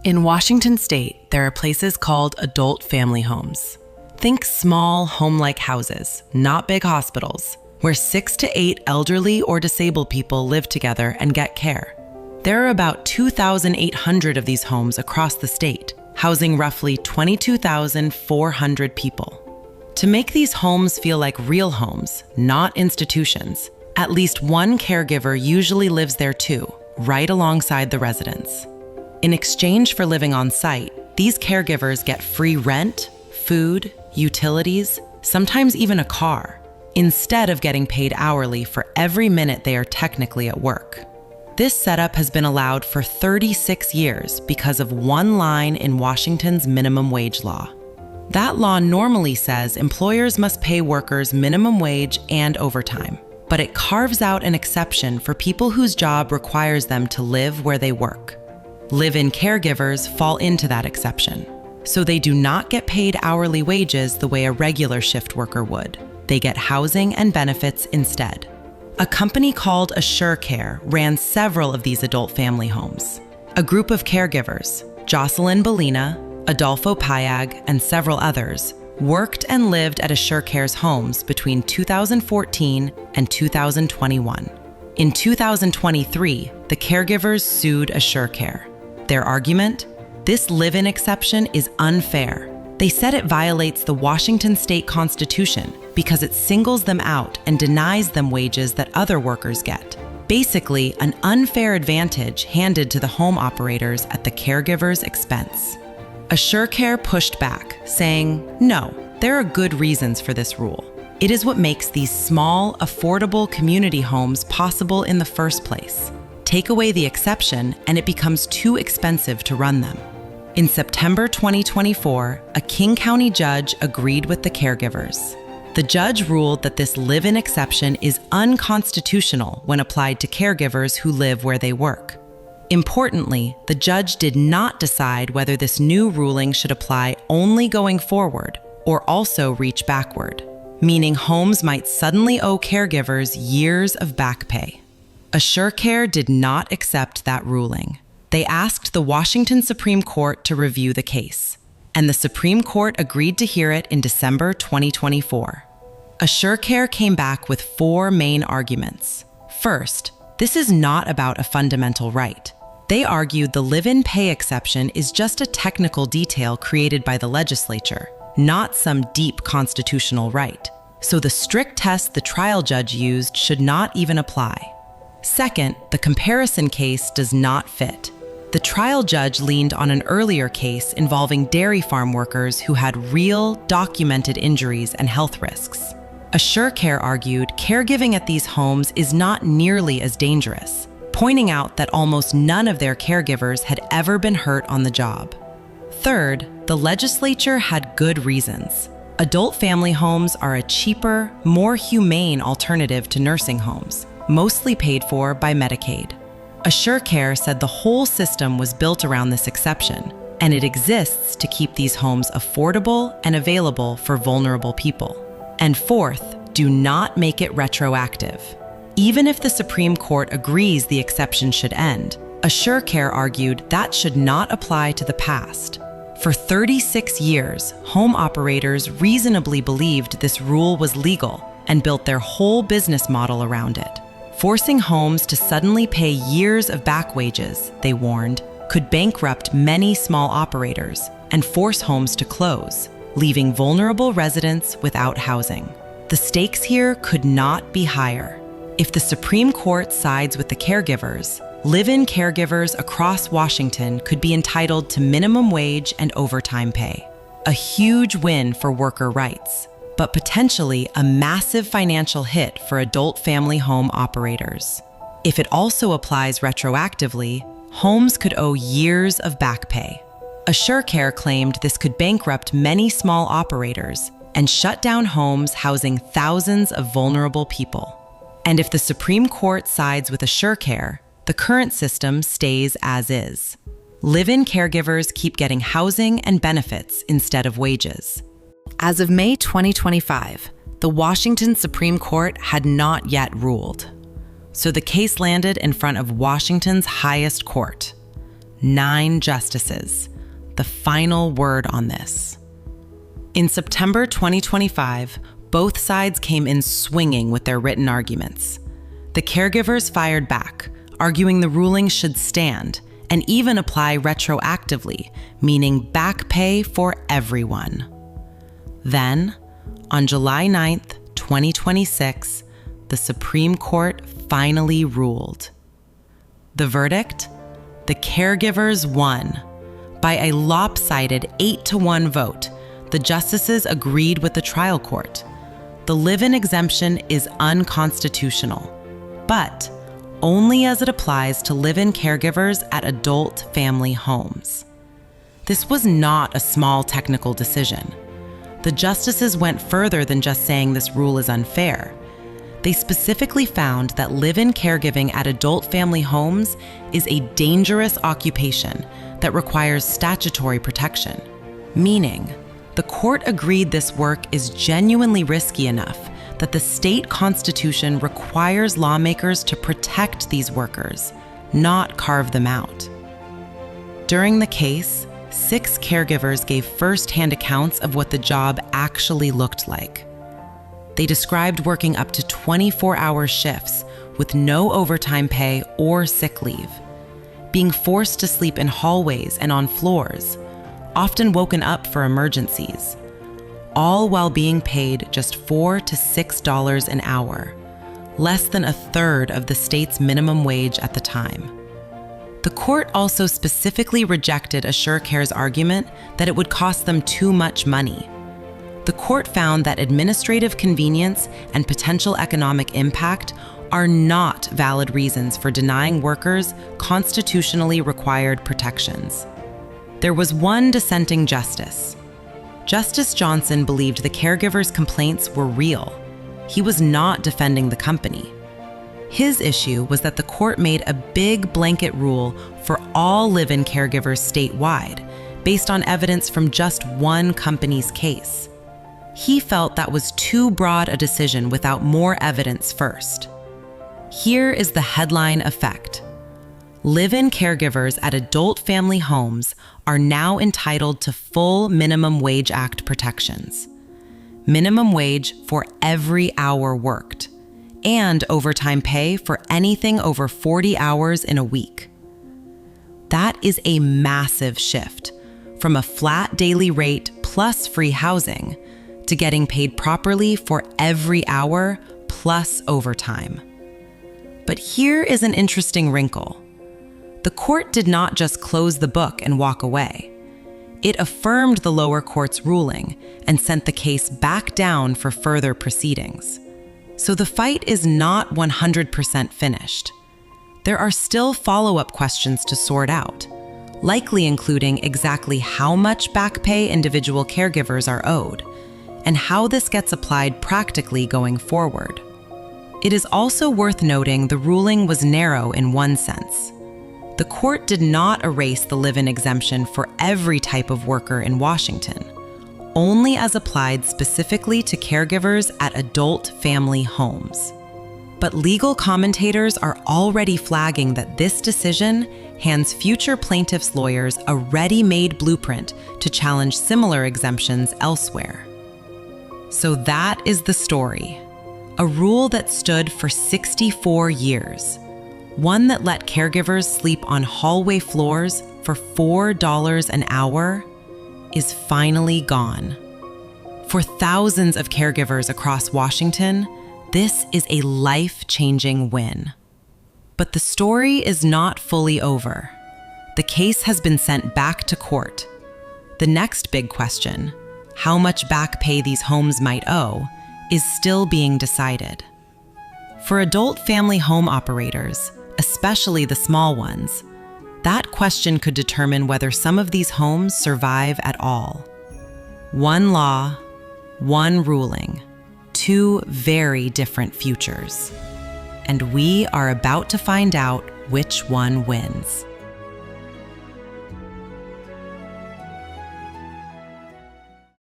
In Washington state, there are places called adult family homes. Think small, home-like houses, not big hospitals, where 6 to 8 elderly or disabled people live together and get care. There are about 2,800 of these homes across the state, housing roughly 22,400 people. To make these homes feel like real homes, not institutions, at least one caregiver usually lives there too, right alongside the residents. In exchange for living on site, these caregivers get free rent, food, utilities, sometimes even a car, instead of getting paid hourly for every minute they are technically at work. This setup has been allowed for 36 years because of one line in Washington's minimum wage law. That law normally says employers must pay workers minimum wage and overtime, but it carves out an exception for people whose job requires them to live where they work. Live-in caregivers fall into that exception, so they do not get paid hourly wages the way a regular shift worker would. They get housing and benefits instead. A company called AssureCare ran several of these adult family homes. A group of caregivers, Jocelyn Bolina, Adolfo Payag, and several others, worked and lived at AssureCare's homes between 2014 and 2021. In 2023, the caregivers sued AssureCare. Their argument? This live-in exception is unfair. They said it violates the Washington state constitution because it singles them out and denies them wages that other workers get. Basically, an unfair advantage handed to the home operators at the caregiver's expense. AssureCare pushed back, saying, no, there are good reasons for this rule. It is what makes these small, affordable community homes possible in the first place. Take away the exception, and it becomes too expensive to run them. In September 2024, a King County judge agreed with the caregivers. The judge ruled that this live-in exception is unconstitutional when applied to caregivers who live where they work. Importantly, the judge did not decide whether this new ruling should apply only going forward or also reach backward, meaning homes might suddenly owe caregivers years of back pay. AssureCare did not accept that ruling. They asked the Washington Supreme Court to review the case, and the Supreme Court agreed to hear it in December 2024. AssureCare came back with 4 main arguments. First, this is not about a fundamental right. They argued the live-in pay exception is just a technical detail created by the legislature, not some deep constitutional right. So the strict test the trial judge used should not even apply. Second, the comparison case does not fit. The trial judge leaned on an earlier case involving dairy farm workers who had real, documented injuries and health risks. AssureCare argued caregiving at these homes is not nearly as dangerous, pointing out that almost none of their caregivers had ever been hurt on the job. Third, the legislature had good reasons. Adult family homes are a cheaper, more humane alternative to nursing homes, mostly paid for by Medicaid. AssureCare said the whole system was built around this exception, and it exists to keep these homes affordable and available for vulnerable people. And fourth, do not make it retroactive. Even if the Supreme Court agrees the exception should end, AssureCare argued that should not apply to the past. For 36 years, home operators reasonably believed this rule was legal and built their whole business model around it. Forcing homes to suddenly pay years of back wages, they warned, could bankrupt many small operators and force homes to close, leaving vulnerable residents without housing. The stakes here could not be higher. If the Supreme Court sides with the caregivers, live-in caregivers across Washington could be entitled to minimum wage and overtime pay. A huge win for worker rights, but potentially a massive financial hit for adult family home operators. If it also applies retroactively, homes could owe years of back pay. AssureCare claimed this could bankrupt many small operators and shut down homes housing thousands of vulnerable people. And if the Supreme Court sides with AssureCare, the current system stays as is. Live-in caregivers keep getting housing and benefits instead of wages. As of May 2025, the Washington Supreme Court had not yet ruled. So the case landed in front of Washington's highest court. 9 justices, the final word on this. In September 2025, both sides came in swinging with their written arguments. The caregivers fired back, arguing the ruling should stand and even apply retroactively, meaning back pay for everyone. Then, on July 9th, 2026, the Supreme Court finally ruled. The verdict? The caregivers won. By a lopsided 8-1 vote, the justices agreed with the trial court. The live-in exemption is unconstitutional, but only as it applies to live-in caregivers at adult family homes. This was not a small technical decision. The justices went further than just saying this rule is unfair. They specifically found that live-in caregiving at adult family homes is a dangerous occupation that requires statutory protection, meaning the court agreed this work is genuinely risky enough that the state constitution requires lawmakers to protect these workers, not carve them out. During the case, 6 caregivers gave first-hand accounts of what the job actually looked like. They described working up to 24-hour shifts with no overtime pay or sick leave, being forced to sleep in hallways and on floors, often woken up for emergencies, all while being paid just $4 to $6 an hour, less than a third of the state's minimum wage at the time. The court also specifically rejected AssureCare's argument that it would cost them too much money. The court found that administrative convenience and potential economic impact are not valid reasons for denying workers constitutionally required protections. There was one dissenting justice. Justice Johnson believed the caregivers' complaints were real. He was not defending the company. His issue was that the court made a big blanket rule for all live-in caregivers statewide, based on evidence from just one company's case. He felt that was too broad a decision without more evidence first. Here is the headline effect. Live-in caregivers at adult family homes are now entitled to full Minimum Wage Act protections. Minimum wage for every hour worked, and overtime pay for anything over 40 hours in a week. That is a massive shift from a flat daily rate plus free housing to getting paid properly for every hour plus overtime. But here is an interesting wrinkle. The court did not just close the book and walk away. It affirmed the lower court's ruling and sent the case back down for further proceedings. So the fight is not 100% finished. There are still follow-up questions to sort out, likely including exactly how much back pay individual caregivers are owed, and how this gets applied practically going forward. It is also worth noting the ruling was narrow in one sense. The court did not erase the live-in exemption for every type of worker in Washington, only as applied specifically to caregivers at adult family homes. But legal commentators are already flagging that this decision hands future plaintiffs' lawyers a ready-made blueprint to challenge similar exemptions elsewhere. So that is the story. A rule that stood for 64 years. One that let caregivers sleep on hallway floors for $4 an hour is finally gone. For thousands of caregivers across Washington, this is a life-changing win. But the story is not fully over. The case has been sent back to court. The next big question, how much back pay these homes might owe, is still being decided. For adult family home operators, especially the small ones, that question could determine whether some of these homes survive at all. One law, one ruling, 2 very different futures. And we are about to find out which one wins.